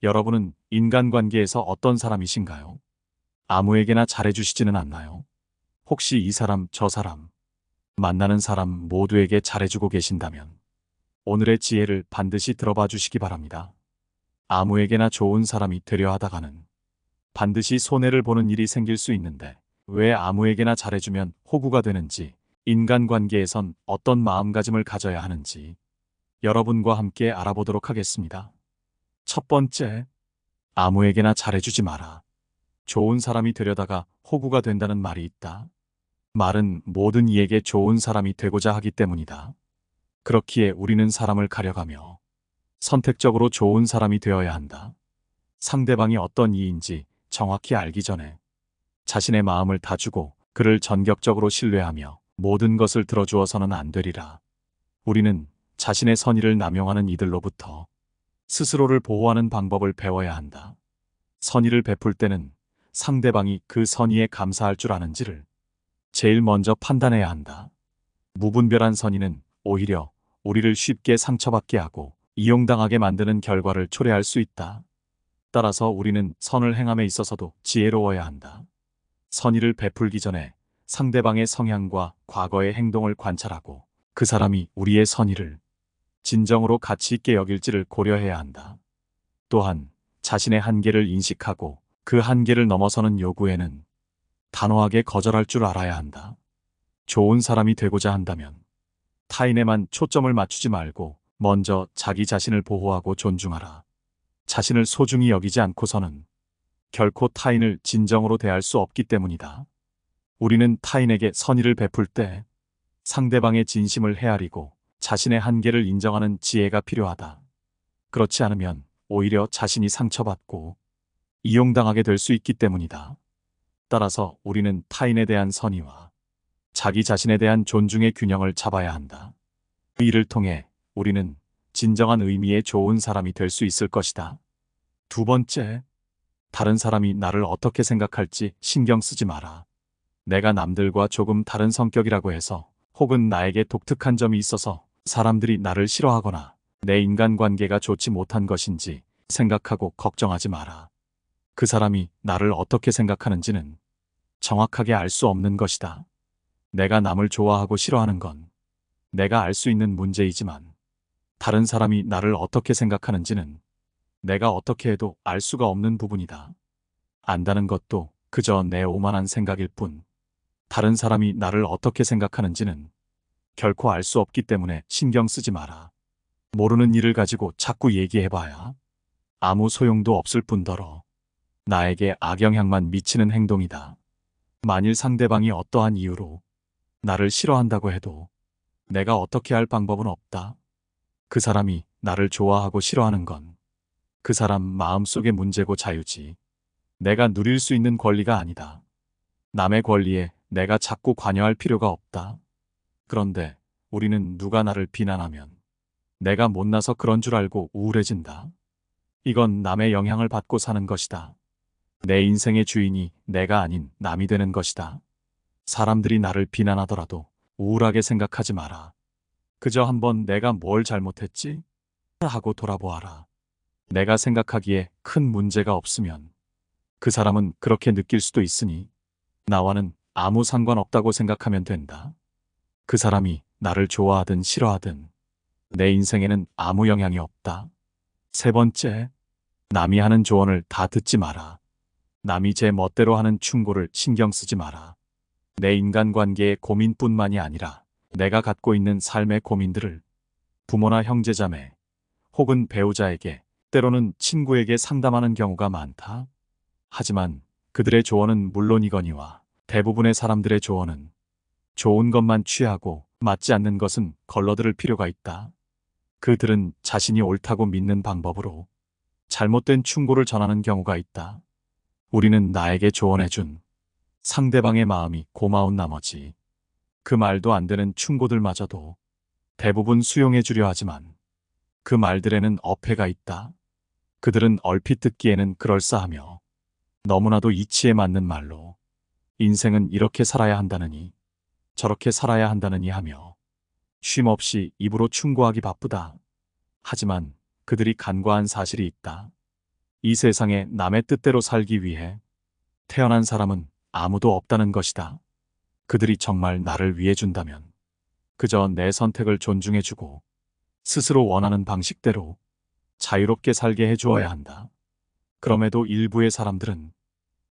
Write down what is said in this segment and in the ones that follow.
여러분은 인간관계에서 어떤 사람이신가요? 아무에게나 잘해주시지는 않나요? 혹시 이 사람, 저 사람, 만나는 사람 모두에게 잘해주고 계신다면 오늘의 지혜를 반드시 들어봐 주시기 바랍니다. 아무에게나 좋은 사람이 되려 하다가는 반드시 손해를 보는 일이 생길 수 있는데 왜 아무에게나 잘해주면 호구가 되는지, 인간관계에선 어떤 마음가짐을 가져야 하는지 여러분과 함께 알아보도록 하겠습니다. 첫 번째, 아무에게나 잘해주지 마라. 좋은 사람이 되려다가 호구가 된다는 말이 있다. 말은 모든 이에게 좋은 사람이 되고자 하기 때문이다. 그렇기에 우리는 사람을 가려가며 선택적으로 좋은 사람이 되어야 한다. 상대방이 어떤 이인지 정확히 알기 전에 자신의 마음을 다 주고 그를 전격적으로 신뢰하며 모든 것을 들어주어서는 안 되리라. 우리는 자신의 선의를 남용하는 이들로부터 스스로를 보호하는 방법을 배워야 한다. 선의를 베풀 때는 상대방이 그 선의에 감사할 줄 아는지를 제일 먼저 판단해야 한다. 무분별한 선의는 오히려 우리를 쉽게 상처받게 하고 이용당하게 만드는 결과를 초래할 수 있다. 따라서 우리는 선을 행함에 있어서도 지혜로워야 한다. 선의를 베풀기 전에 상대방의 성향과 과거의 행동을 관찰하고 그 사람이 우리의 선의를 진정으로 가치 있게 여길지를 고려해야 한다. 또한 자신의 한계를 인식하고 그 한계를 넘어서는 요구에는 단호하게 거절할 줄 알아야 한다. 좋은 사람이 되고자 한다면 타인에만 초점을 맞추지 말고 먼저 자기 자신을 보호하고 존중하라. 자신을 소중히 여기지 않고서는 결코 타인을 진정으로 대할 수 없기 때문이다. 우리는 타인에게 선의를 베풀 때 상대방의 진심을 헤아리고 자신의 한계를 인정하는 지혜가 필요하다. 그렇지 않으면 오히려 자신이 상처받고 이용당하게 될 수 있기 때문이다. 따라서 우리는 타인에 대한 선의와 자기 자신에 대한 존중의 균형을 잡아야 한다. 그 일을 통해 우리는 진정한 의미의 좋은 사람이 될 수 있을 것이다. 두 번째, 다른 사람이 나를 어떻게 생각할지 신경 쓰지 마라. 내가 남들과 조금 다른 성격이라고 해서 혹은 나에게 독특한 점이 있어서 사람들이 나를 싫어하거나 내 인간관계가 좋지 못한 것인지 생각하고 걱정하지 마라. 그 사람이 나를 어떻게 생각하는지는 정확하게 알 수 없는 것이다. 내가 남을 좋아하고 싫어하는 건 내가 알 수 있는 문제이지만 다른 사람이 나를 어떻게 생각하는지는 내가 어떻게 해도 알 수가 없는 부분이다. 안다는 것도 그저 내 오만한 생각일 뿐 다른 사람이 나를 어떻게 생각하는지는 결코 알 수 없기 때문에 신경 쓰지 마라. 모르는 일을 가지고 자꾸 얘기해봐야 아무 소용도 없을 뿐더러 나에게 악영향만 미치는 행동이다. 만일 상대방이 어떠한 이유로 나를 싫어한다고 해도 내가 어떻게 할 방법은 없다. 그 사람이 나를 좋아하고 싫어하는 건 그 사람 마음속의 문제고 자유지 내가 누릴 수 있는 권리가 아니다. 남의 권리에 내가 자꾸 관여할 필요가 없다. 그런데 우리는 누가 나를 비난하면 내가 못나서 그런 줄 알고 우울해진다. 이건 남의 영향을 받고 사는 것이다. 내 인생의 주인이 내가 아닌 남이 되는 것이다. 사람들이 나를 비난하더라도 우울하게 생각하지 마라. 그저 한번 내가 뭘 잘못했지? 하고 돌아보아라. 내가 생각하기에 큰 문제가 없으면 그 사람은 그렇게 느낄 수도 있으니 나와는 아무 상관없다고 생각하면 된다. 그 사람이 나를 좋아하든 싫어하든 내 인생에는 아무 영향이 없다. 세 번째, 남이 하는 조언을 다 듣지 마라. 남이 제 멋대로 하는 충고를 신경 쓰지 마라. 내 인간관계의 고민뿐만이 아니라 내가 갖고 있는 삶의 고민들을 부모나 형제자매 혹은 배우자에게 때로는 친구에게 상담하는 경우가 많다. 하지만 그들의 조언은 물론이거니와 대부분의 사람들의 조언은 좋은 것만 취하고 맞지 않는 것은 걸러들을 필요가 있다. 그들은 자신이 옳다고 믿는 방법으로 잘못된 충고를 전하는 경우가 있다. 우리는 나에게 조언해준 상대방의 마음이 고마운 나머지 그 말도 안 되는 충고들마저도 대부분 수용해 주려 하지만 그 말들에는 어폐가 있다. 그들은 얼핏 듣기에는 그럴싸하며 너무나도 이치에 맞는 말로 인생은 이렇게 살아야 한다느니 저렇게 살아야 한다느니 하며 쉼없이 입으로 충고하기 바쁘다. 하지만 그들이 간과한 사실이 있다. 이 세상에 남의 뜻대로 살기 위해 태어난 사람은 아무도 없다는 것이다. 그들이 정말 나를 위해 준다면 그저 내 선택을 존중해주고 스스로 원하는 방식대로 자유롭게 살게 해주어야 한다. 그럼에도 일부의 사람들은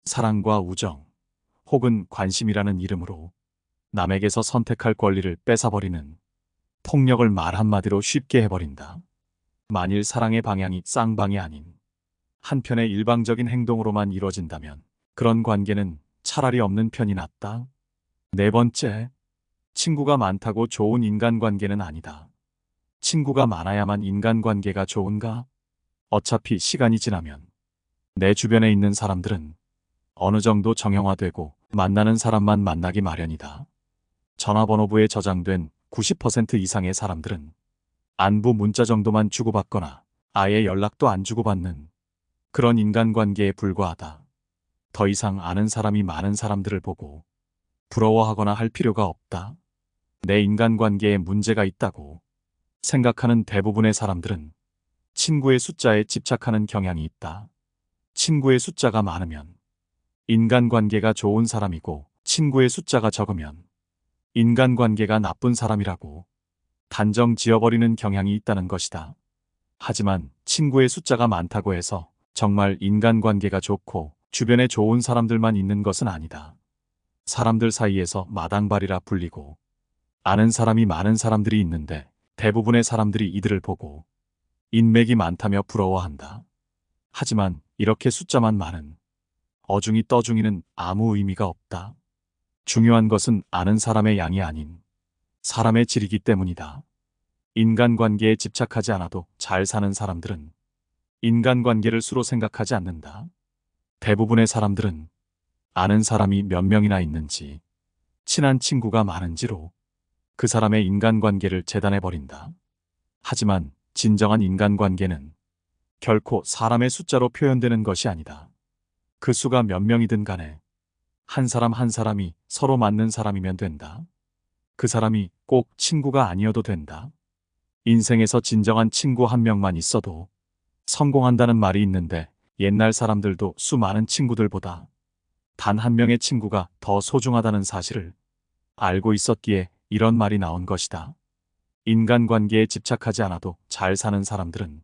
사랑과 우정 혹은 관심이라는 이름으로 남에게서 선택할 권리를 뺏어버리는 폭력을 말 한마디로 쉽게 해버린다. 만일 사랑의 방향이 쌍방이 아닌 한편의 일방적인 행동으로만 이루어진다면 그런 관계는 차라리 없는 편이 낫다. 네 번째, 친구가 많다고 좋은 인간관계는 아니다. 친구가 많아야만 인간관계가 좋은가? 어차피 시간이 지나면 내 주변에 있는 사람들은 어느 정도 정형화되고 만나는 사람만 만나기 마련이다. 전화번호부에 저장된 90% 이상의 사람들은 안부 문자 정도만 주고받거나 아예 연락도 안 주고받는 그런 인간관계에 불과하다. 더 이상 아는 사람이 많은 사람들을 보고 부러워하거나 할 필요가 없다. 내 인간관계에 문제가 있다고 생각하는 대부분의 사람들은 친구의 숫자에 집착하는 경향이 있다. 친구의 숫자가 많으면 인간관계가 좋은 사람이고 친구의 숫자가 적으면 인간관계가 나쁜 사람이라고 단정 지어버리는 경향이 있다는 것이다. 하지만 친구의 숫자가 많다고 해서 정말 인간관계가 좋고 주변에 좋은 사람들만 있는 것은 아니다. 사람들 사이에서 마당발이라 불리고 아는 사람이 많은 사람들이 있는데 대부분의 사람들이 이들을 보고 인맥이 많다며 부러워한다. 하지만 이렇게 숫자만 많은 어중이 떠중이는 아무 의미가 없다. 중요한 것은 아는 사람의 양이 아닌 사람의 질이기 때문이다. 인간관계에 집착하지 않아도 잘 사는 사람들은 인간관계를 수로 생각하지 않는다. 대부분의 사람들은 아는 사람이 몇 명이나 있는지, 친한 친구가 많은지로 그 사람의 인간관계를 재단해버린다. 하지만 진정한 인간관계는 결코 사람의 숫자로 표현되는 것이 아니다. 그 수가 몇 명이든 간에 한 사람 한 사람이 서로 맞는 사람이면 된다. 그 사람이 꼭 친구가 아니어도 된다. 인생에서 진정한 친구 한 명만 있어도 성공한다는 말이 있는데 옛날 사람들도 수많은 친구들보다 단 한 명의 친구가 더 소중하다는 사실을 알고 있었기에 이런 말이 나온 것이다. 인간관계에 집착하지 않아도 잘 사는 사람들은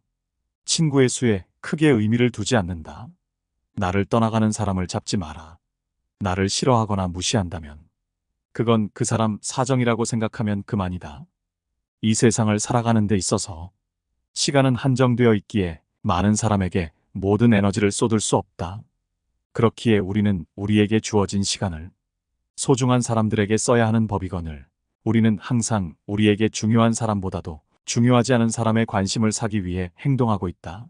친구의 수에 크게 의미를 두지 않는다. 나를 떠나가는 사람을 잡지 마라. 나를 싫어하거나 무시한다면 그건 그 사람 사정이라고 생각하면 그만이다. 이 세상을 살아가는 데 있어서 시간은 한정되어 있기에 많은 사람에게 모든 에너지를 쏟을 수 없다. 그렇기에 우리는 우리에게 주어진 시간을 소중한 사람들에게 써야 하는 법이거늘 우리는 항상 우리에게 중요한 사람보다도 중요하지 않은 사람의 관심을 사기 위해 행동하고 있다.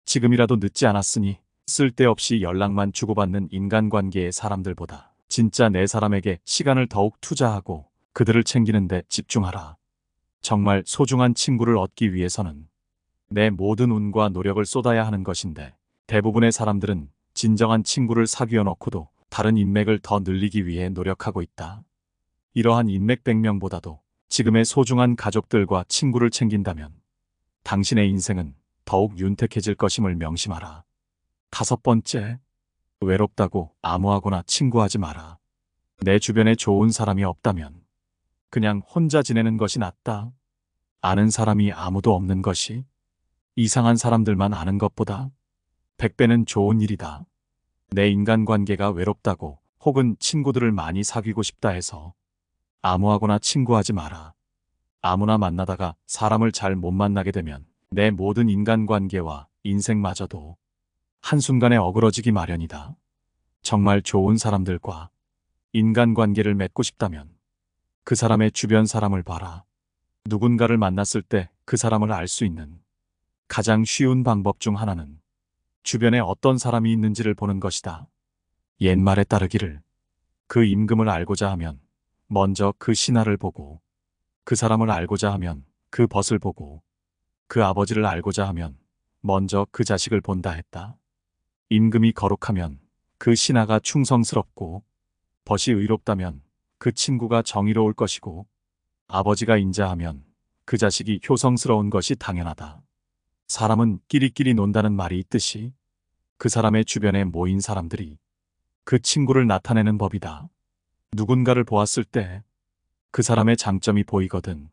지금이라도 늦지 않았으니 쓸데없이 연락만 주고받는 인간관계의 사람들보다 진짜 내 사람에게 시간을 더욱 투자하고 그들을 챙기는 데 집중하라. 정말 소중한 친구를 얻기 위해서는 내 모든 운과 노력을 쏟아야 하는 것인데 대부분의 사람들은 진정한 친구를 사귀어 놓고도 다른 인맥을 더 늘리기 위해 노력하고 있다. 이러한 인맥 100명보다도 지금의 소중한 가족들과 친구를 챙긴다면 당신의 인생은 더욱 윤택해질 것임을 명심하라. 다섯 번째, 외롭다고 아무하고나 친구하지 마라. 내 주변에 좋은 사람이 없다면 그냥 혼자 지내는 것이 낫다. 아는 사람이 아무도 없는 것이 이상한 사람들만 아는 것보다 100배는 좋은 일이다. 내 인간관계가 외롭다고 혹은 친구들을 많이 사귀고 싶다 해서 아무하고나 친구하지 마라. 아무나 만나다가 사람을 잘 못 만나게 되면 내 모든 인간관계와 인생마저도 한순간에 어그러지기 마련이다. 정말 좋은 사람들과 인간관계를 맺고 싶다면 그 사람의 주변 사람을 봐라. 누군가를 만났을 때 그 사람을 알 수 있는 가장 쉬운 방법 중 하나는 주변에 어떤 사람이 있는지를 보는 것이다. 옛말에 따르기를 그 임금을 알고자 하면 먼저 그 신하를 보고 그 사람을 알고자 하면 그 벗을 보고 그 아버지를 알고자 하면 먼저 그 자식을 본다 했다. 임금이 거룩하면 그 신하가 충성스럽고 벗이 의롭다면 그 친구가 정의로울 것이고 아버지가 인자하면 그 자식이 효성스러운 것이 당연하다. 사람은 끼리끼리 논다는 말이 있듯이 그 사람의 주변에 모인 사람들이 그 친구를 나타내는 법이다. 누군가를 보았을 때 그 사람의 장점이 보이거든.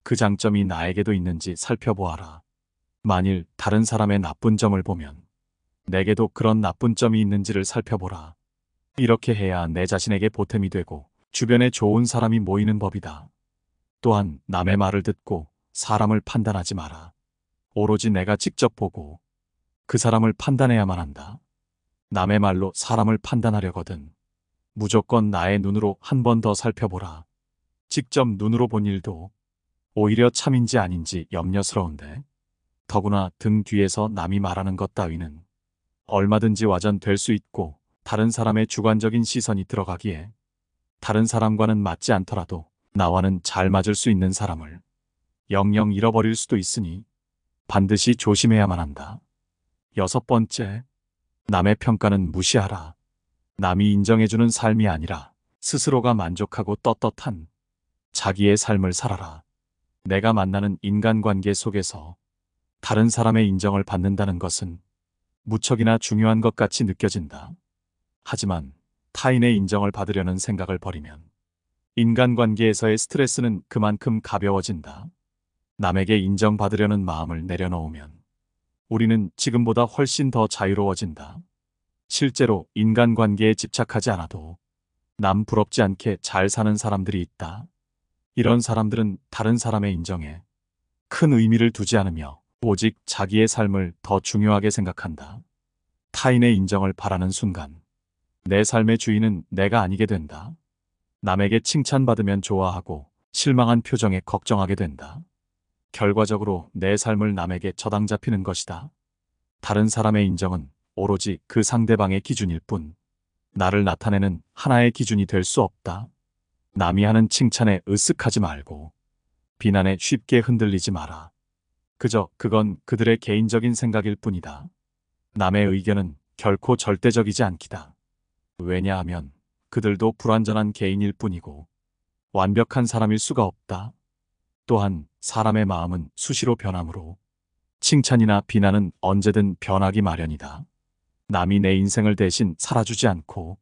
그 장점이 나에게도 있는지 살펴보아라. 만일 다른 사람의 나쁜 점을 보면 내게도 그런 나쁜 점이 있는지를 살펴보라. 이렇게 해야 내 자신에게 보탬이 되고 주변에 좋은 사람이 모이는 법이다. 또한 남의 말을 듣고 사람을 판단하지 마라. 오로지 내가 직접 보고 그 사람을 판단해야만 한다. 남의 말로 사람을 판단하려거든 무조건 나의 눈으로 한 번 더 살펴보라. 직접 눈으로 본 일도 오히려 참인지 아닌지 염려스러운데 더구나 등 뒤에서 남이 말하는 것 따위는 얼마든지 와전될 수 있고 다른 사람의 주관적인 시선이 들어가기에 다른 사람과는 맞지 않더라도 나와는 잘 맞을 수 있는 사람을 영영 잃어버릴 수도 있으니 반드시 조심해야만 한다. 6번째, 남의 평가는 무시하라. 남이 인정해주는 삶이 아니라 스스로가 만족하고 떳떳한 자기의 삶을 살아라. 내가 만나는 인간관계 속에서 다른 사람의 인정을 받는다는 것은 무척이나 중요한 것 같이 느껴진다. 하지만 타인의 인정을 받으려는 생각을 버리면 인간관계에서의 스트레스는 그만큼 가벼워진다. 남에게 인정받으려는 마음을 내려놓으면 우리는 지금보다 훨씬 더 자유로워진다. 실제로 인간관계에 집착하지 않아도 남 부럽지 않게 잘 사는 사람들이 있다. 이런 사람들은 다른 사람의 인정에 큰 의미를 두지 않으며 오직 자기의 삶을 더 중요하게 생각한다. 타인의 인정을 바라는 순간 내 삶의 주인은 내가 아니게 된다. 남에게 칭찬받으면 좋아하고 실망한 표정에 걱정하게 된다. 결과적으로 내 삶을 남에게 저당 잡히는 것이다. 다른 사람의 인정은 오로지 그 상대방의 기준일 뿐 나를 나타내는 하나의 기준이 될 수 없다. 남이 하는 칭찬에 으쓱하지 말고 비난에 쉽게 흔들리지 마라. 그저 그건 그들의 개인적인 생각일 뿐이다. 남의 의견은 결코 절대적이지 않기다. 왜냐하면 그들도 불완전한 개인일 뿐이고 완벽한 사람일 수가 없다. 또한 사람의 마음은 수시로 변하므로 칭찬이나 비난은 언제든 변하기 마련이다. 남이 내 인생을 대신 살아주지 않고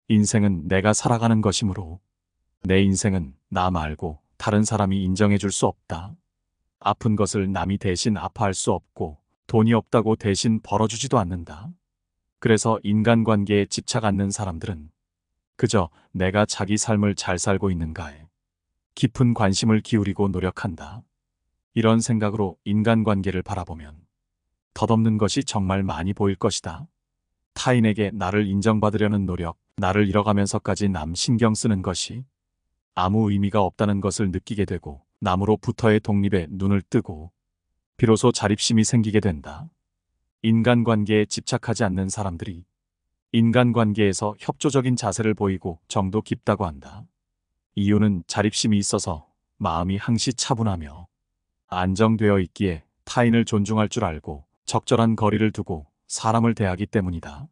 인생은 내가 살아가는 것이므로 내 인생은 나 말고 다른 사람이 인정해 줄 수 없다. 아픈 것을 남이 대신 아파할 수 없고 돈이 없다고 대신 벌어주지도 않는다. 그래서 인간관계에 집착 않는 사람들은 그저 내가 자기 삶을 잘 살고 있는가에 깊은 관심을 기울이고 노력한다. 이런 생각으로 인간관계를 바라보면 덧없는 것이 정말 많이 보일 것이다. 타인에게 나를 인정받으려는 노력, 나를 잃어가면서까지 남 신경 쓰는 것이 아무 의미가 없다는 것을 느끼게 되고 남으로부터의 독립에 눈을 뜨고 비로소 자립심이 생기게 된다. 인간관계에 집착하지 않는 사람들이 인간관계에서 협조적인 자세를 보이고 정도 깊다고 한다. 이유는 자립심이 있어서 마음이 항시 차분하며 안정되어 있기에 타인을 존중할 줄 알고 적절한 거리를 두고 사람을 대하기 때문이다.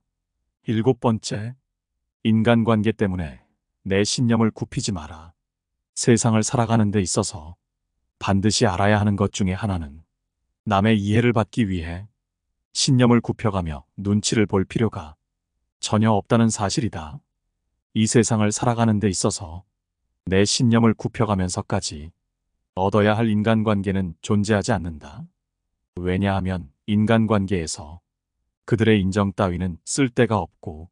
7번째, 인간관계 때문에 내 신념을 굽히지 마라. 세상을 살아가는 데 있어서 반드시 알아야 하는 것 중에 하나는 남의 이해를 받기 위해 신념을 굽혀가며 눈치를 볼 필요가 전혀 없다는 사실이다. 이 세상을 살아가는 데 있어서 내 신념을 굽혀가면서까지 얻어야 할 인간관계는 존재하지 않는다. 왜냐하면 인간관계에서 그들의 인정 따위는 쓸데가 없고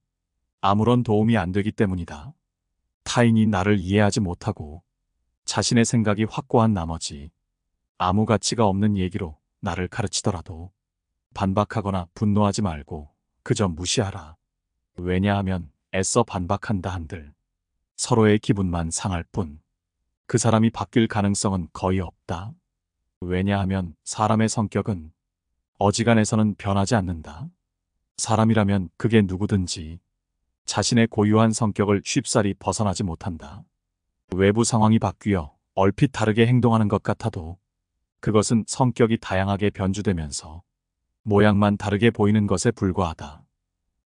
아무런 도움이 안 되기 때문이다. 타인이 나를 이해하지 못하고 자신의 생각이 확고한 나머지 아무 가치가 없는 얘기로 나를 가르치더라도 반박하거나 분노하지 말고 그저 무시하라. 왜냐하면 애써 반박한다 한들 서로의 기분만 상할 뿐 그 사람이 바뀔 가능성은 거의 없다. 왜냐하면 사람의 성격은 어지간해서는 변하지 않는다. 사람이라면 그게 누구든지 자신의 고유한 성격을 쉽사리 벗어나지 못한다. 외부 상황이 바뀌어 얼핏 다르게 행동하는 것 같아도 그것은 성격이 다양하게 변주되면서 모양만 다르게 보이는 것에 불과하다.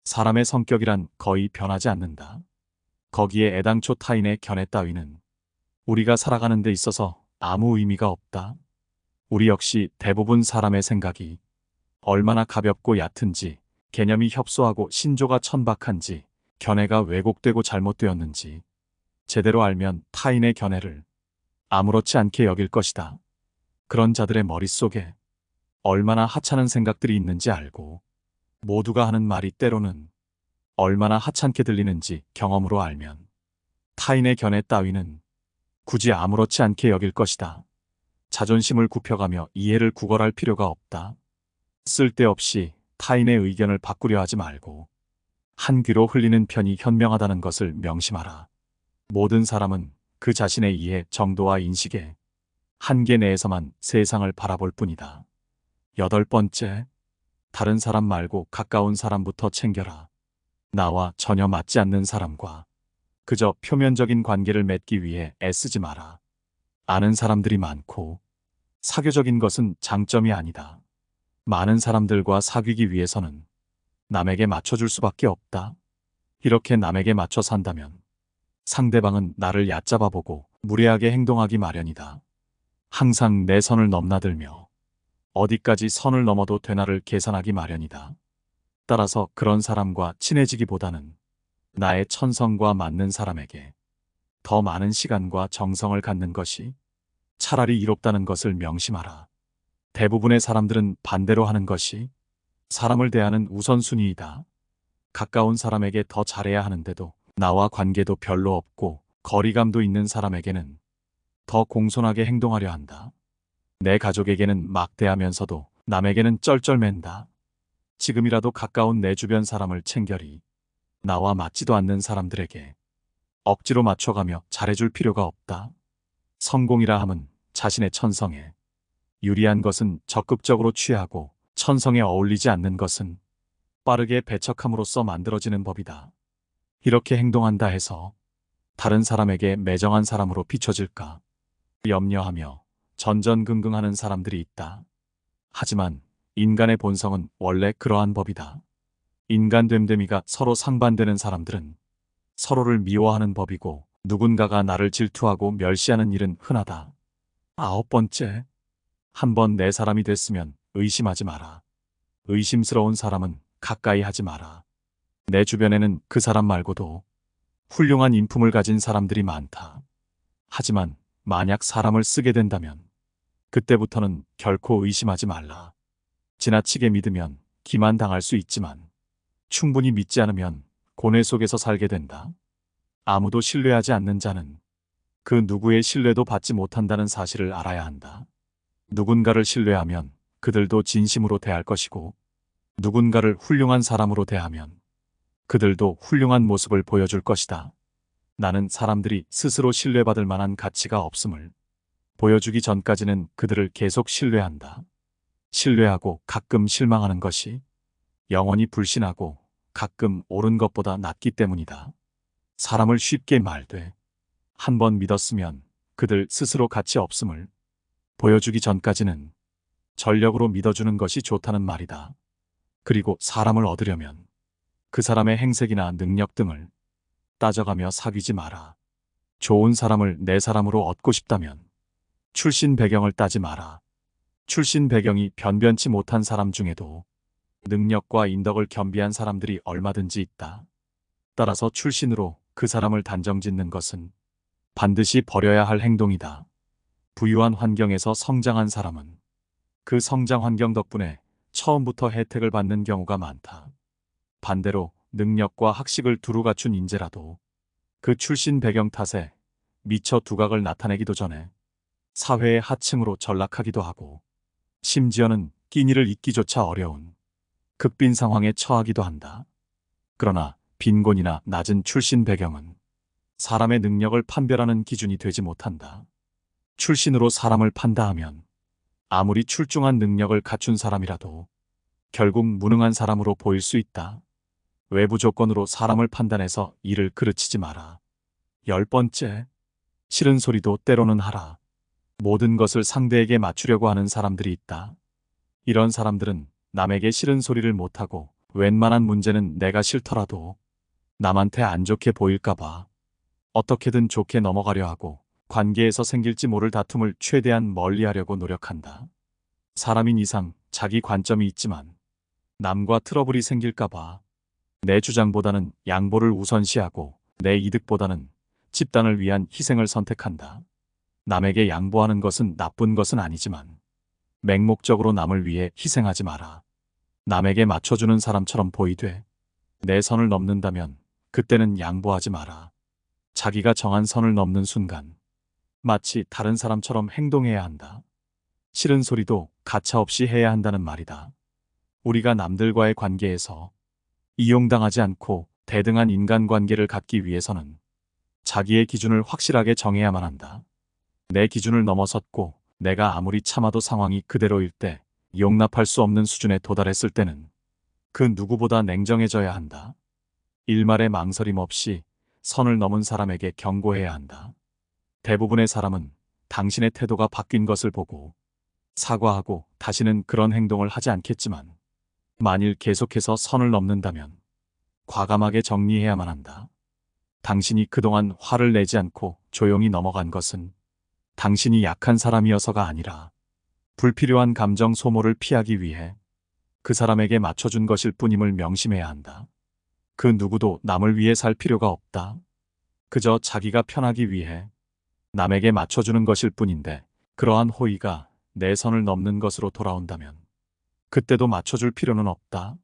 사람의 성격이란 거의 변하지 않는다. 거기에 애당초 타인의 견해 따위는 우리가 살아가는 데 있어서 아무 의미가 없다. 우리 역시 대부분 사람의 생각이 얼마나 가볍고 얕은지 개념이 협소하고 신조가 천박한지, 견해가 왜곡되고 잘못되었는지 제대로 알면 타인의 견해를 아무렇지 않게 여길 것이다. 그런 자들의 머릿속에 얼마나 하찮은 생각들이 있는지 알고 모두가 하는 말이 때로는 얼마나 하찮게 들리는지 경험으로 알면 타인의 견해 따위는 굳이 아무렇지 않게 여길 것이다. 자존심을 굽혀가며 이해를 구걸할 필요가 없다. 쓸데없이 타인의 의견을 바꾸려 하지 말고 한 귀로 흘리는 편이 현명하다는 것을 명심하라. 모든 사람은 그 자신의 이해, 정도와 인식의 한계 내에서만 세상을 바라볼 뿐이다. 8번째, 다른 사람 말고 가까운 사람부터 챙겨라. 나와 전혀 맞지 않는 사람과 그저 표면적인 관계를 맺기 위해 애쓰지 마라. 아는 사람들이 많고 사교적인 것은 장점이 아니다. 많은 사람들과 사귀기 위해서는 남에게 맞춰줄 수밖에 없다. 이렇게 남에게 맞춰 산다면 상대방은 나를 얕잡아 보고 무례하게 행동하기 마련이다. 항상 내 선을 넘나들며 어디까지 선을 넘어도 되나를 계산하기 마련이다. 따라서 그런 사람과 친해지기보다는 나의 천성과 맞는 사람에게 더 많은 시간과 정성을 갖는 것이 차라리 이롭다는 것을 명심하라. 대부분의 사람들은 반대로 하는 것이 사람을 대하는 우선순위이다. 가까운 사람에게 더 잘해야 하는데도 나와 관계도 별로 없고 거리감도 있는 사람에게는 더 공손하게 행동하려 한다. 내 가족에게는 막대하면서도 남에게는 쩔쩔맨다. 지금이라도 가까운 내 주변 사람을 챙겨리. 나와 맞지도 않는 사람들에게 억지로 맞춰가며 잘해줄 필요가 없다. 성공이라 함은 자신의 천성에 유리한 것은 적극적으로 취하고 천성에 어울리지 않는 것은 빠르게 배척함으로써 만들어지는 법이다. 이렇게 행동한다 해서 다른 사람에게 매정한 사람으로 비춰질까 염려하며 전전긍긍하는 사람들이 있다. 하지만 인간의 본성은 원래 그러한 법이다. 인간됨됨이가 서로 상반되는 사람들은 서로를 미워하는 법이고 누군가가 나를 질투하고 멸시하는 일은 흔하다. 9번째, 한번 내 사람이 됐으면 의심하지 마라. 의심스러운 사람은 가까이 하지 마라. 내 주변에는 그 사람 말고도 훌륭한 인품을 가진 사람들이 많다. 하지만 만약 사람을 쓰게 된다면 그때부터는 결코 의심하지 말라. 지나치게 믿으면 기만당할 수 있지만 충분히 믿지 않으면 고뇌 속에서 살게 된다. 아무도 신뢰하지 않는 자는 그 누구의 신뢰도 받지 못한다는 사실을 알아야 한다. 누군가를 신뢰하면 그들도 진심으로 대할 것이고 누군가를 훌륭한 사람으로 대하면 그들도 훌륭한 모습을 보여줄 것이다. 나는 사람들이 스스로 신뢰받을 만한 가치가 없음을 보여주기 전까지는 그들을 계속 신뢰한다. 신뢰하고 가끔 실망하는 것이 영원히 불신하고 가끔 옳은 것보다 낫기 때문이다. 사람을 쉽게 말돼 한번 믿었으면 그들 스스로 가치 없음을 보여주기 전까지는 전력으로 믿어주는 것이 좋다는 말이다. 그리고 사람을 얻으려면 그 사람의 행색이나 능력 등을 따져가며 사귀지 마라. 좋은 사람을 내 사람으로 얻고 싶다면 출신 배경을 따지 마라. 출신 배경이 변변치 못한 사람 중에도 능력과 인덕을 겸비한 사람들이 얼마든지 있다. 따라서 출신으로 그 사람을 단정짓는 것은 반드시 버려야 할 행동이다. 부유한 환경에서 성장한 사람은 그 성장 환경 덕분에 처음부터 혜택을 받는 경우가 많다. 반대로 능력과 학식을 두루 갖춘 인재라도 그 출신 배경 탓에 미처 두각을 나타내기도 전에 사회의 하층으로 전락하기도 하고 심지어는 끼니를 잇기조차 어려운 극빈 상황에 처하기도 한다. 그러나 빈곤이나 낮은 출신 배경은 사람의 능력을 판별하는 기준이 되지 못한다. 출신으로 사람을 판다하면 아무리 출중한 능력을 갖춘 사람이라도 결국 무능한 사람으로 보일 수 있다. 외부 조건으로 사람을 판단해서 이를 그르치지 마라. 10번째, 싫은 소리도 때로는 하라. 모든 것을 상대에게 맞추려고 하는 사람들이 있다. 이런 사람들은 남에게 싫은 소리를 못하고 웬만한 문제는 내가 싫더라도 남한테 안 좋게 보일까봐 어떻게든 좋게 넘어가려 하고 관계에서 생길지 모를 다툼을 최대한 멀리하려고 노력한다. 사람인 이상 자기 관점이 있지만 남과 트러블이 생길까봐 내 주장보다는 양보를 우선시하고 내 이득보다는 집단을 위한 희생을 선택한다. 남에게 양보하는 것은 나쁜 것은 아니지만 맹목적으로 남을 위해 희생하지 마라. 남에게 맞춰주는 사람처럼 보이되 내 선을 넘는다면 그때는 양보하지 마라. 자기가 정한 선을 넘는 순간 마치 다른 사람처럼 행동해야 한다. 싫은 소리도 가차없이 해야 한다는 말이다. 우리가 남들과의 관계에서 이용당하지 않고 대등한 인간관계를 갖기 위해서는 자기의 기준을 확실하게 정해야만 한다. 내 기준을 넘어섰고 내가 아무리 참아도 상황이 그대로일 때, 용납할 수 없는 수준에 도달했을 때는 그 누구보다 냉정해져야 한다. 일말의 망설임 없이 선을 넘은 사람에게 경고해야 한다. 대부분의 사람은 당신의 태도가 바뀐 것을 보고 사과하고 다시는 그런 행동을 하지 않겠지만, 만일 계속해서 선을 넘는다면 과감하게 정리해야만 한다. 당신이 그동안 화를 내지 않고 조용히 넘어간 것은 당신이 약한 사람이어서가 아니라 불필요한 감정 소모를 피하기 위해 그 사람에게 맞춰준 것일 뿐임을 명심해야 한다. 그 누구도 남을 위해 살 필요가 없다. 그저 자기가 편하기 위해 남에게 맞춰주는 것일 뿐인데, 그러한 호의가 내 선을 넘는 것으로 돌아온다면 그때도 맞춰줄 필요는 없다.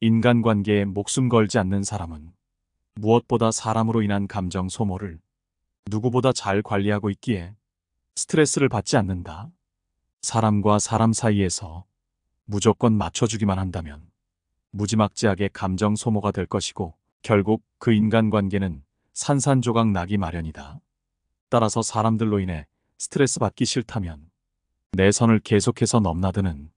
인간관계에 목숨 걸지 않는 사람은 무엇보다 사람으로 인한 감정 소모를 누구보다 잘 관리하고 있기에 스트레스를 받지 않는다. 사람과 사람 사이에서 무조건 맞춰주기만 한다면 무지막지하게 감정 소모가 될 것이고, 결국 그 인간관계는 산산조각 나기 마련이다. 따라서 사람들로 인해 스트레스 받기 싫다면 내 선을 계속해서 넘나드는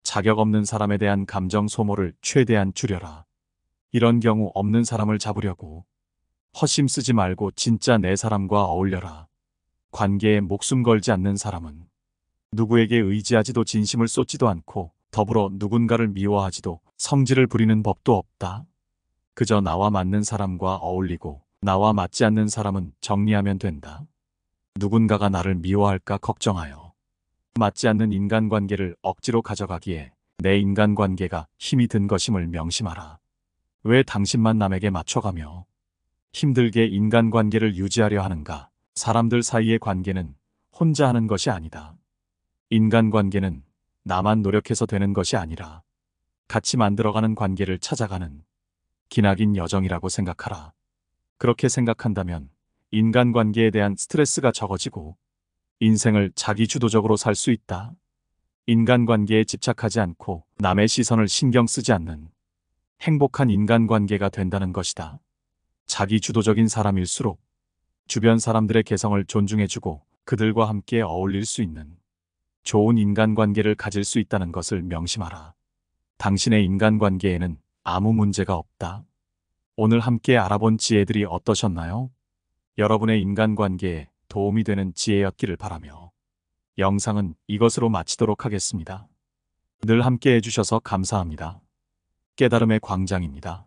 자격 없는 사람에 대한 감정 소모를 최대한 줄여라. 이런 경우 없는 사람을 잡으려고 허심 쓰지 말고 진짜 내 사람과 어울려라. 관계에 목숨 걸지 않는 사람은 누구에게 의지하지도 진심을 쏟지도 않고, 더불어 누군가를 미워하지도 성질을 부리는 법도 없다. 그저 나와 맞는 사람과 어울리고 나와 맞지 않는 사람은 정리하면 된다. 누군가가 나를 미워할까 걱정하여 맞지 않는 인간관계를 억지로 가져가기에 내 인간관계가 힘이 든 것임을 명심하라. 왜 당신만 남에게 맞춰가며 힘들게 인간관계를 유지하려 하는가? 사람들 사이의 관계는 혼자 하는 것이 아니다. 인간관계는 나만 노력해서 되는 것이 아니라 같이 만들어가는 관계를 찾아가는 기나긴 여정이라고 생각하라. 그렇게 생각한다면 인간관계에 대한 스트레스가 적어지고 인생을 자기주도적으로 살 수 있다. 인간관계에 집착하지 않고 남의 시선을 신경 쓰지 않는 행복한 인간관계가 된다는 것이다. 자기주도적인 사람일수록 주변 사람들의 개성을 존중해주고 그들과 함께 어울릴 수 있는 좋은 인간관계를 가질 수 있다는 것을 명심하라. 당신의 인간관계에는 아무 문제가 없다. 오늘 함께 알아본 지혜들이 어떠셨나요? 여러분의 인간관계에 도움이 되는 지혜였기를 바라며 영상은 이것으로 마치도록 하겠습니다. 늘 함께 해주셔서 감사합니다. 깨달음의 광장입니다.